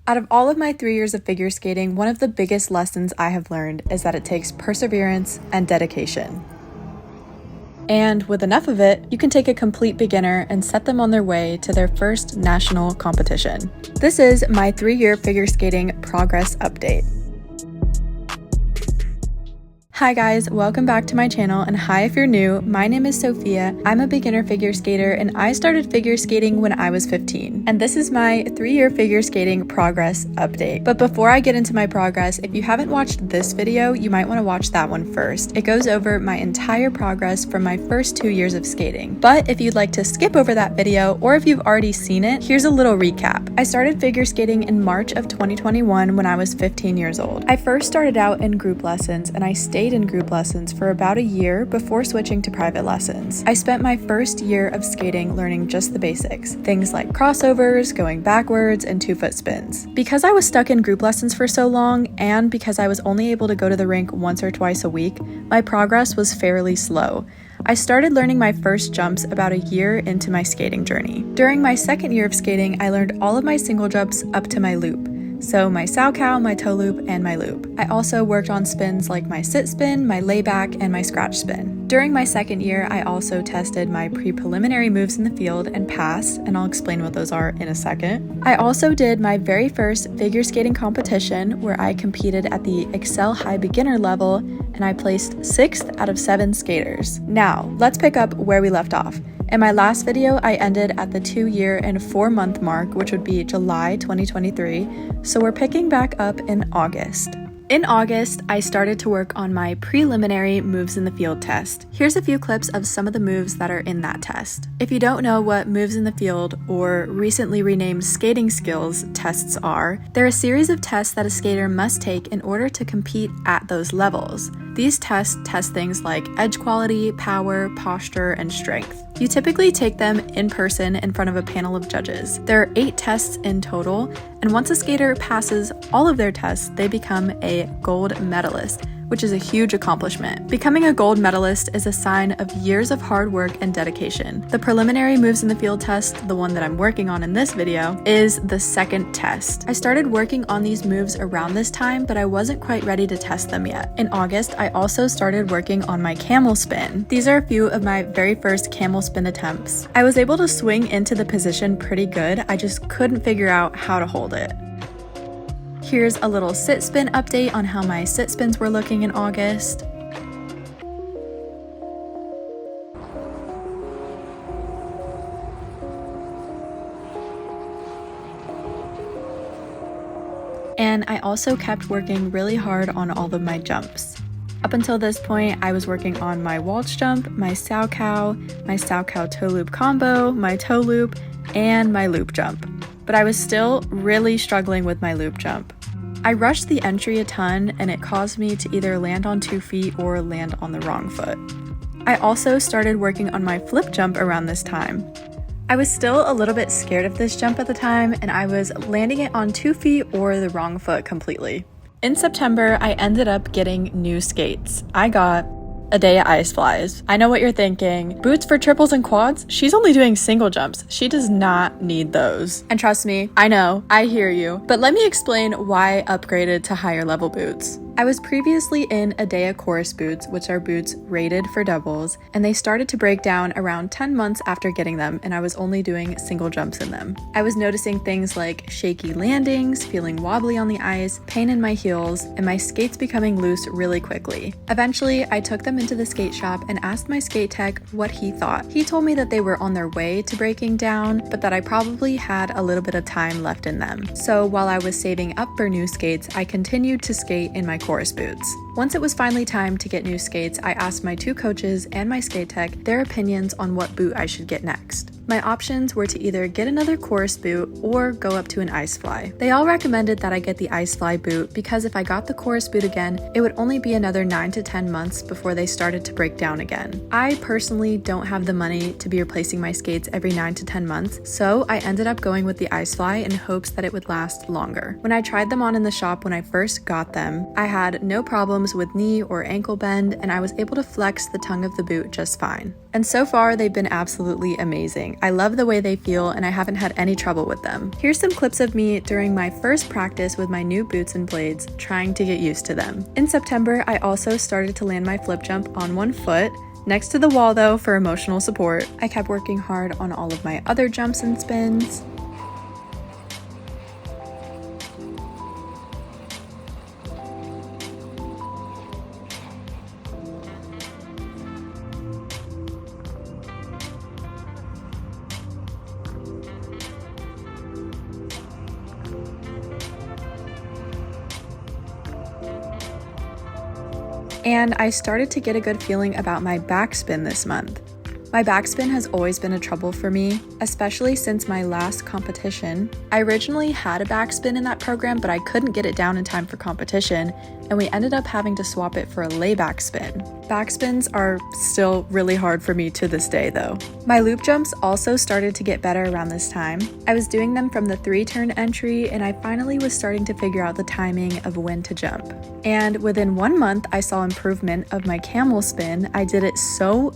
Out of all of my 3 years of figure skating, one of the biggest lessons I have learned is that it takes perseverance and dedication. And with enough of it, you can take a complete beginner and set them on their way to their first national competition. This is my 3-year figure skating progress update. Hi guys, welcome back to my channel, and hi if you're new. My name is Sophia. I'm a beginner figure skater and I started figure skating when I was 15. And this is my 3-year figure skating progress update. But before I get into my progress, if you haven't watched this video, you might want to watch that one first. It goes over my entire progress from my first 2 years of skating. But if you'd like to skip over that video, or if you've already seen it, here's a little recap. I started figure skating in March of 2021 when I was 15 years old. I first started out in group lessons and I stayed in group lessons for about a year before switching to private lessons. I spent my first year of skating learning just the basics, things like crossovers, going backwards, and 2-foot spins. Because I was stuck in group lessons for so long, and because I was only able to go to the rink once or twice a week, my progress was fairly slow. I started learning my first jumps about a year into my skating journey. During my second year of skating, I learned all of my single jumps up to my loop. So my sow cow, my toe loop, and my loop. I also worked on spins like my sit spin, my layback, and my scratch spin. During my second year, I also tested my pre-preliminary moves in the field and passed, and I'll explain what those are in a second. I also did my very first figure skating competition where I competed at the Excel High beginner level, and I placed 6th out of 7 skaters. Now, let's pick up where we left off. In my last video, I ended at the 2-year and 4-month mark, which would be July 2023, so we're picking back up in August. In August, I started to work on my preliminary moves in the field test. Here's a few clips of some of the moves that are in that test. If you don't know what moves in the field, or recently renamed skating skills, tests are, they're a series of tests that a skater must take in order to compete at those levels. These tests test things like edge quality, power, posture, and strength. You typically take them in person in front of a panel of judges. There are 8 tests in total, and once a skater passes all of their tests, they become a gold medalist, which is a huge accomplishment. Becoming a gold medalist is a sign of years of hard work and dedication. The preliminary moves in the field test, the one that I'm working on in this video, is the second test. I started working on these moves around this time, but I wasn't quite ready to test them yet. In August, I also started working on my camel spin. These are a few of my very first camel spin attempts. I was able to swing into the position pretty good, I just couldn't figure out how to hold it. Here's a little sit spin update on how my sit spins were looking in August. And I also kept working really hard on all of my jumps. Up until this point, I was working on my Walt jump, my sow cow toe loop combo, my toe loop, and my loop jump. But I was still really struggling with my loop jump. I rushed the entry a ton, and it caused me to either land on 2 feet or land on the wrong foot. I also started working on my flip jump around this time. I was still a little bit scared of this jump at the time, and I was landing it on 2 feet or the wrong foot completely. In September, I ended up getting new skates. I got a day at Ice Flies. I know what you're thinking. Boots for triples and quads? She's only doing single jumps. She does not need those. And trust me, I know, I hear you. But let me explain why I upgraded to higher level boots. I was previously in a day of chorus boots, which are boots rated for doubles, and they started to break down around 10 months after getting them, and I was only doing single jumps in them. I was noticing things like shaky landings, feeling wobbly on the ice, pain in my heels, and my skates becoming loose really quickly. Eventually, I took them into the skate shop and asked my skate tech what he thought. He told me that they were on their way to breaking down, but that I probably had a little bit of time left in them. So while I was saving up for new skates, I continued to skate in my chorus boots. Once it was finally time to get new skates, I asked my 2 coaches and my skate tech their opinions on what boot I should get next. My options were to either get another chorus boot or go up to an Ice Fly. They all recommended that I get the Ice Fly boot because if I got the chorus boot again, it would only be another 9 to 10 months before they started to break down again. I personally don't have the money to be replacing my skates every 9 to 10 months, so I ended up going with the Ice Fly in hopes that it would last longer. When I tried them on in the shop when I first got them, I had no problems problems with knee or ankle bend, and I was able to flex the tongue of the boot just fine. And so far, they've been absolutely amazing. I love the way they feel, and I haven't had any trouble with them. Here's some clips of me during my first practice with my new boots and blades, trying to get used to them. In September, I also started to land my flip jump on one foot, next to the wall though, for emotional support. I kept working hard on all of my other jumps and spins. And I started to get a good feeling about my backspin this month. My backspin has always been a trouble for me, especially since my last competition. I originally had a backspin in that program, but I couldn't get it down in time for competition, and we ended up having to swap it for a layback spin. Backspins are still really hard for me to this day though. My loop jumps also started to get better around this time. I was doing them from the 3-turn entry, and I finally was starting to figure out the timing of when to jump. And within 1 month, I saw improvement of my camel spin. I did it so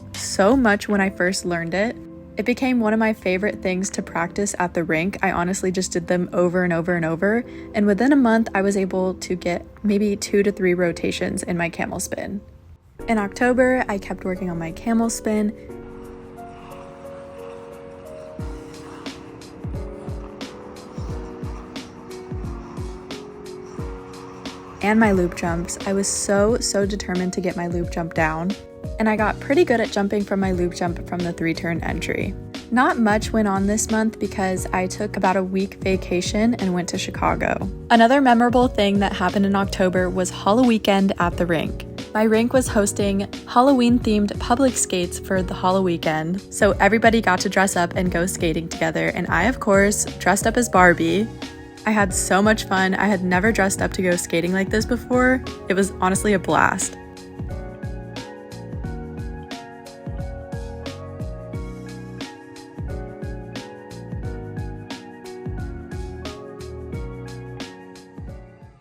much when I first learned it. It became one of my favorite things to practice at the rink. I honestly just did them over and over and over. And within a month, I was able to get maybe 2 to 3 rotations in my camel spin. In October, I kept working on my camel spin. And my loop jumps. I was so determined to get my loop jump down, and I got pretty good at jumping from my loop jump from the 3-turn entry. Not much went on this month because I took about a week vacation and went to Chicago. Another memorable thing that happened in October was Halloween at the rink. My rink was hosting Halloween-themed public skates for the Halloween, so everybody got to dress up and go skating together, and I, of course, dressed up as Barbie. I had so much fun. I had never dressed up to go skating like this before. It was honestly a blast.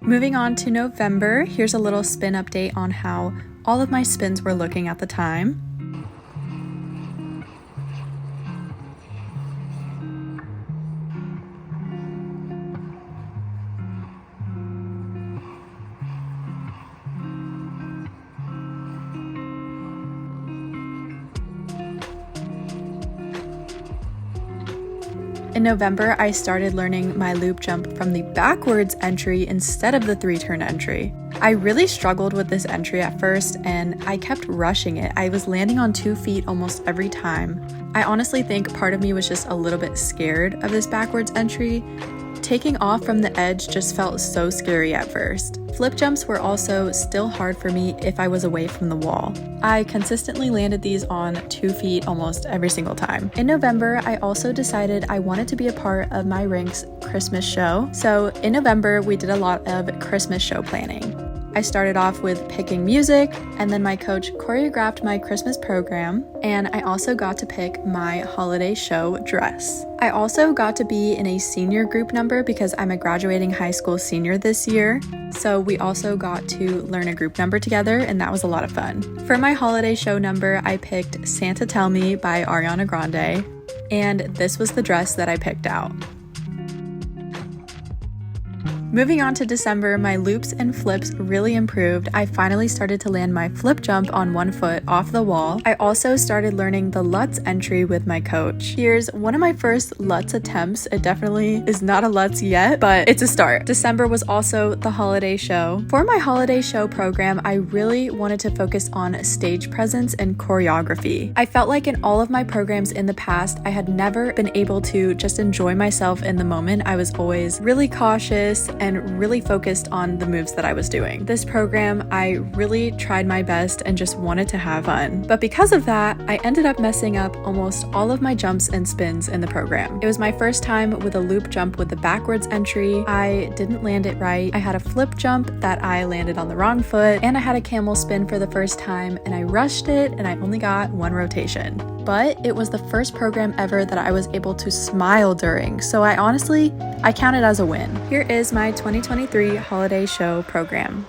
Moving on to November, here's a little spin update on how all of my spins were looking at the time. In November, I started learning my loop jump from the backwards entry instead of the 3-turn entry. I really struggled with this entry at first, and I kept rushing it. I was landing on 2 feet almost every time. I honestly think part of me was just a little bit scared of this backwards entry. Taking off from the edge just felt so scary at first. Flip jumps were also still hard for me if I was away from the wall. I consistently landed these on 2 feet almost every single time. In November, I also decided I wanted to be a part of my rink's Christmas show. So in November, we did a lot of Christmas show planning. I started off with picking music, and then my coach choreographed my Christmas program, and I also got to pick my holiday show dress. I also got to be in a senior group number because I'm a graduating high school senior this year, so we also got to learn a group number together, and that was a lot of fun. For my holiday show number, I picked Santa Tell Me by Ariana Grande, and this was the dress that I picked out. Moving on to December, my loops and flips really improved. I finally started to land my flip jump on 1 foot off the wall. I also started learning the Lutz entry with my coach. Here's one of my first Lutz attempts. It definitely is not a Lutz yet, but it's a start. December was also the holiday show. For my holiday show program, I really wanted to focus on stage presence and choreography. I felt like in all of my programs in the past, I had never been able to just enjoy myself in the moment. I was always really cautious and really focused on the moves that I was doing. This program, I really tried my best and just wanted to have fun. But because of that, I ended up messing up almost all of my jumps and spins in the program. It was my first time with a loop jump with the backwards entry. I didn't land it right. I had a flip jump that I landed on the wrong foot, and I had a camel spin for the first time, and I rushed it, and I only got 1 rotation. But it was the first program ever that I was able to smile during, so I count it as a win. Here is my 2023 holiday show program.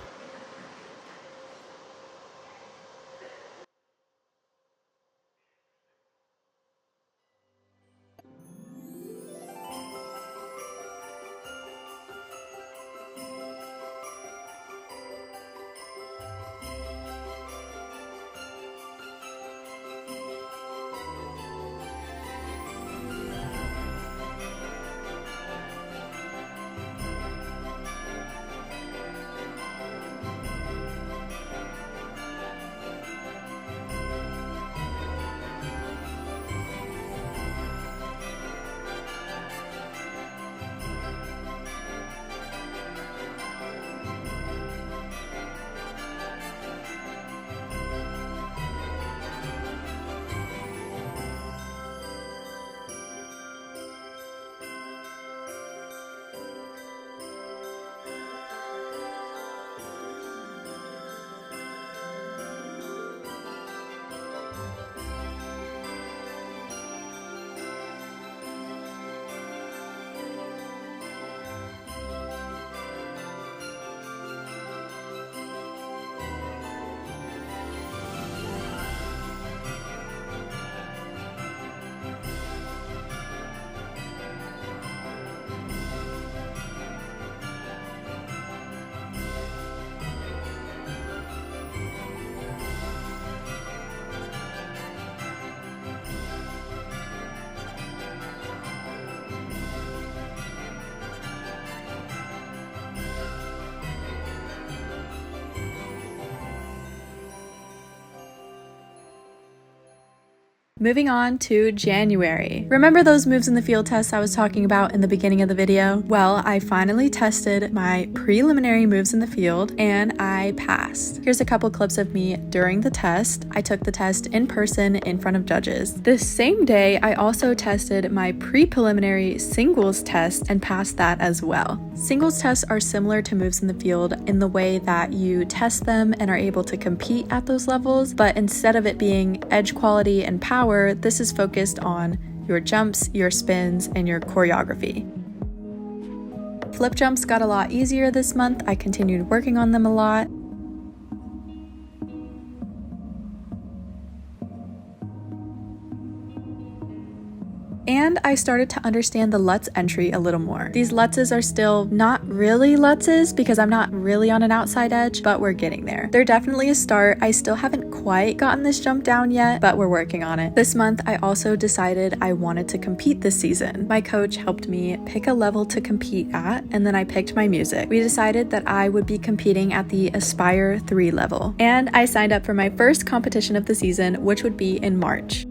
Moving on to January. Remember those moves in the field tests I was talking about in the beginning of the video? Well, I finally tested my preliminary moves in the field and I passed. Here's a couple clips of me during the test. I took the test in person in front of judges. The same day, I also tested my pre-preliminary singles test and passed that as well. Singles tests are similar to moves in the field in the way that you test them and are able to compete at those levels, but instead of it being edge quality and power, this is focused on your jumps, your spins, and your choreography. Flip jumps got a lot easier this month. I continued working on them a lot. And I started to understand the Lutz entry a little more. These Lutzes are still not really Lutzes because I'm not really on an outside edge, but we're getting there. They're definitely a start. I still haven't quite gotten this jump down yet, but we're working on it. This month, I also decided I wanted to compete this season. My coach helped me pick a level to compete at, and then I picked my music. We decided that I would be competing at the Aspire 3 level, and I signed up for my first competition of the season, which would be in March.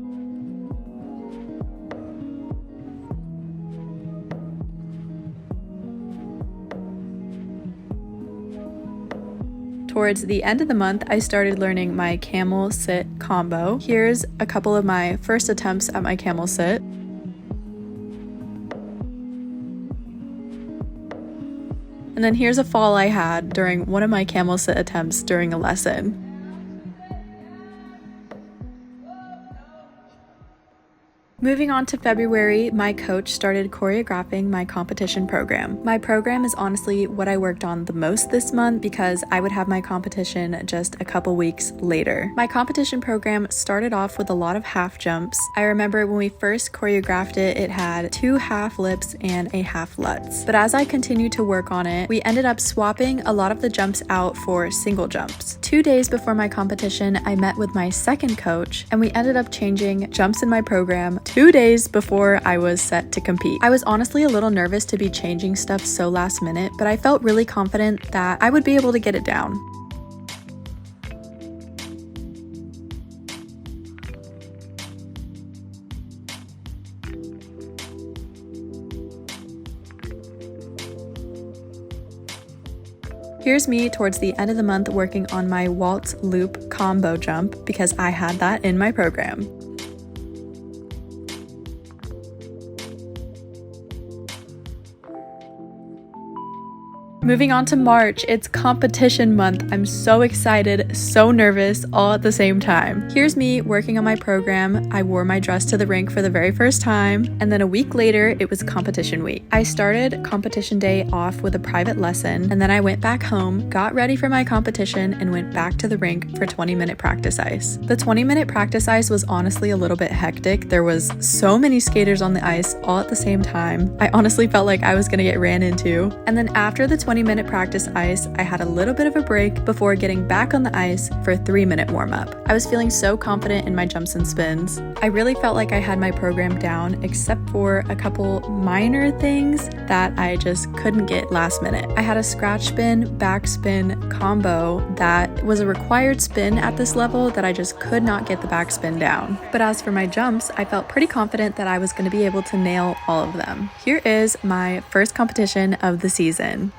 Towards the end of the month, I started learning my camel sit combo. Here's a couple of my first attempts at my camel sit. And then here's a fall I had during one of my camel sit attempts during a lesson. Moving on to February, my coach started choreographing my competition program. My program is honestly what I worked on the most this month because I would have my competition just a couple weeks later. My competition program started off with a lot of half jumps. I remember when we first choreographed it, it had 2 half flips and a half Lutz. But as I continued to work on it, we ended up swapping a lot of the jumps out for single jumps. 2 days before my competition, I met with my second coach and we ended up changing jumps in my program 2 days before I was set to compete. I was honestly a little nervous to be changing stuff so last minute, but I felt really confident that I would be able to get it down. Here's me towards the end of the month working on my Walt loop combo jump because I had that in my program. Moving on to March, it's competition month. I'm so excited, so nervous, all at the same time. Here's me working on my program. I wore my dress to the rink for the very first time, and then a week later, it was competition week. I started competition day off with a private lesson, and then I went back home, got ready for my competition, and went back to the rink for 20-minute practice ice. The 20-minute practice ice was honestly a little bit hectic. There was so many skaters on the ice all at the same time. I honestly felt like I was gonna get ran into. And then after the 20-minute practice ice, I had a little bit of a break before getting back on the ice for a 3-minute warm-up. I was feeling so confident in my jumps and spins. I really felt like I had my program down, except for a couple minor things that I just couldn't get last minute. I had a scratch spin, back spin combo that was a required spin at this level that I just could not get the back spin down. But as for my jumps, I felt pretty confident that I was going to be able to nail all of them. Here is my first competition of the season.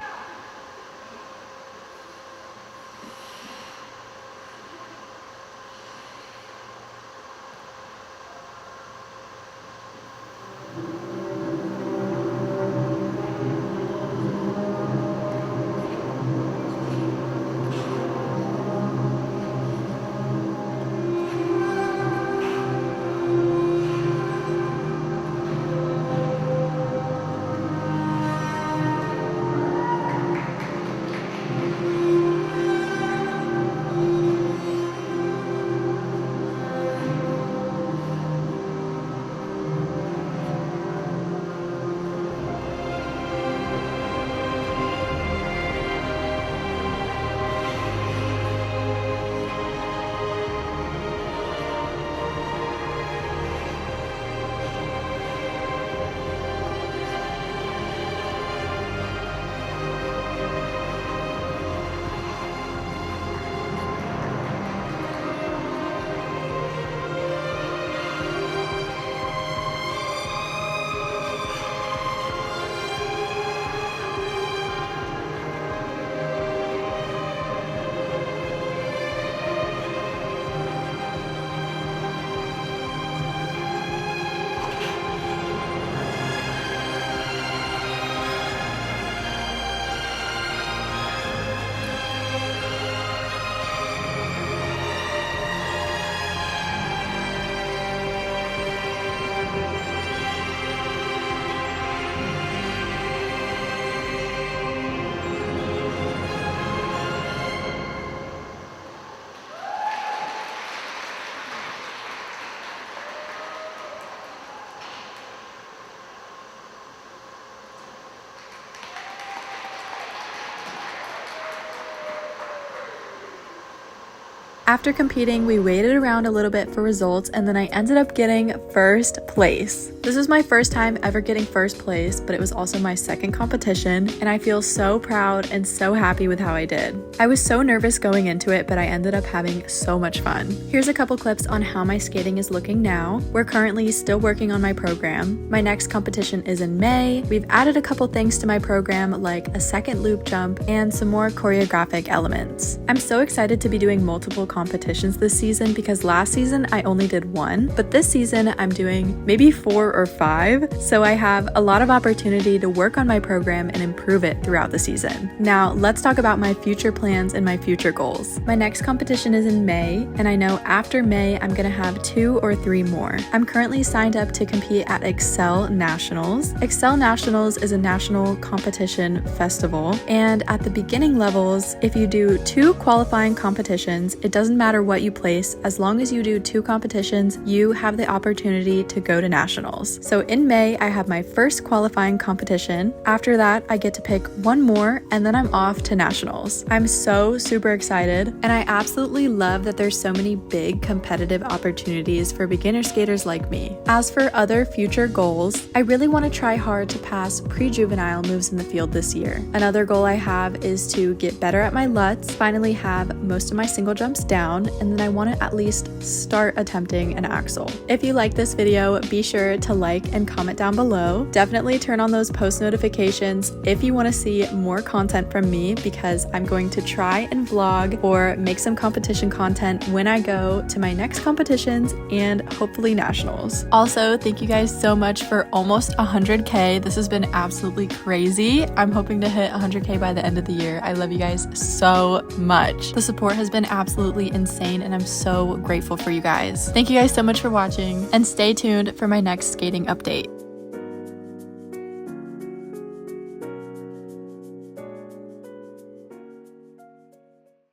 After competing, we waited around a little bit for results, and then I ended up getting first place. This was my first time ever getting first place, but it was also my second competition, and I feel so proud and so happy with how I did. I was so nervous going into it, but I ended up having so much fun. Here's a couple clips on how my skating is looking now. We're currently still working on my program. My next competition is in May. We've added a couple things to my program, like a second loop jump and some more choreographic elements. I'm so excited to be doing multiple competitions this season because last season I only did one, but this season I'm doing maybe 4 or 5, so I have a lot of opportunity to work on my program and improve it throughout the season. Now let's talk about my future plans and my future goals. My next competition is in May, and I know after May I'm gonna have 2 or 3 more. I'm currently signed up to compete at Excel Nationals. Excel Nationals is a national competition festival, and at the beginning levels, if you do 2 qualifying competitions, it doesn't matter what you place. As long as you do 2 competitions, you have the opportunity to go to nationals. So in May, I have my first qualifying competition. After that, I get to pick 1 more, and then I'm off to nationals. I'm so super excited, and I absolutely love that there's so many big competitive opportunities for beginner skaters like me. As for other future goals, I really want to try hard to pass pre-juvenile moves in the field this year. Another goal I have is to get better at my lutz, finally have most of my single jumps down, and then I want to at least start attempting an axel. If you like this video, be sure to like and comment down below. Definitely turn on those post notifications if you want to see more content from me, because I'm going to try and vlog or make some competition content when I go to my next competitions and hopefully nationals. Also, thank you guys so much for almost 100K. This has been absolutely crazy. I'm hoping to hit 100K by the end of the year. I love you guys so much. The support has been absolutely insane, and I'm so grateful for you guys. Thank you guys so much for watching, and stay tuned for my next skating update.